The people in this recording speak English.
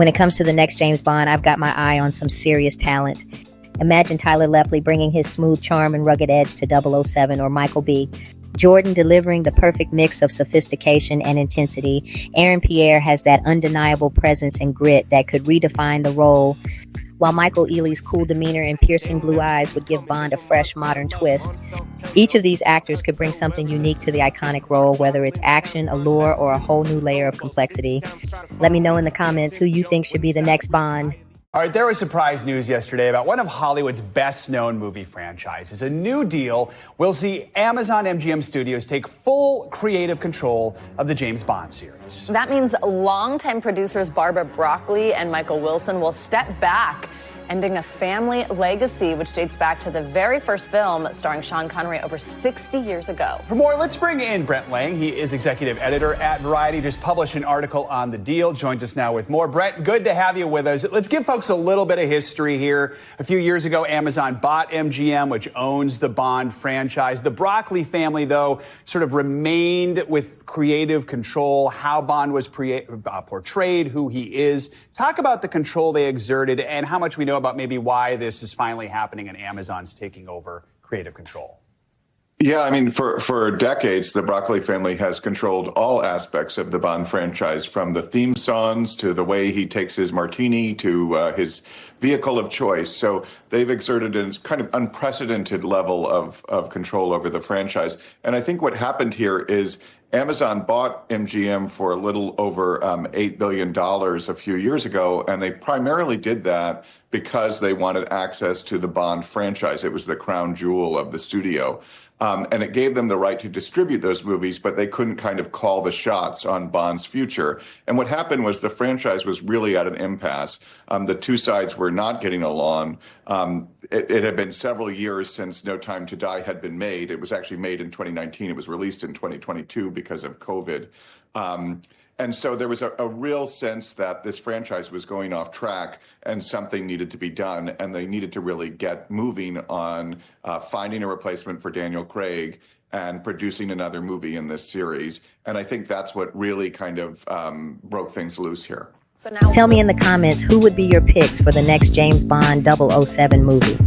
When it comes to the next James Bond, I've got my eye on some serious talent. Imagine Tyler Lepley bringing his smooth charm and rugged edge to 007, or Michael B. Jordan delivering the perfect mix of sophistication and intensity. Aaron Pierre has that undeniable presence and grit that could redefine the role, while Michael Ealy's cool demeanor and piercing blue eyes would give Bond a fresh, modern twist. Each of these actors could bring something unique to the iconic role, whether it's action, allure, or a whole new layer of complexity. Let me know in the comments who you think should be the next Bond. All right, there was surprise news yesterday about one of Hollywood's best-known movie franchises. A new deal will see Amazon MGM Studios take full creative control of the James Bond series. That means longtime producers Barbara Broccoli and Michael Wilson will step back, ending a family legacy which dates back to the very first film starring Sean Connery over 60 years ago. For more, let's bring in Brent Lang. He is executive editor at Variety, just published an article on the deal. Joins us now with more. Brent, good to have you with us. Let's give folks a little bit of history here. A few years ago, Amazon bought MGM, which owns the Bond franchise. The Broccoli family, though, sort of remained with creative control, how Bond was portrayed, who he is. Talk about the control they exerted and how much we know about maybe why this is finally happening and Amazon's taking over creative control. Yeah, I mean, for decades, the Broccoli family has controlled all aspects of the Bond franchise, from the theme songs to the way he takes his martini to his vehicle of choice. So they've exerted a kind of unprecedented level of control over the franchise. And I think what happened here is Amazon bought MGM for a little over $8 billion a few years ago, and they primarily did that because they wanted access to the Bond franchise. It was the crown jewel of the studio. And it gave them the right to distribute those movies, but they couldn't kind of call the shots on Bond's future. And what happened was the franchise was really at an impasse. The two sides were not getting along. It had been several years since No Time to Die had been made. It was actually made in 2019. It was released in 2022 because of COVID. And so there was a real sense that this franchise was going off track and something needed to be done. And they needed to really get moving on finding a replacement for Daniel Craig and producing another movie in this series. And I think that's what really kind of broke things loose here. So now, tell me in the comments, who would be your picks for the next James Bond 007 movie?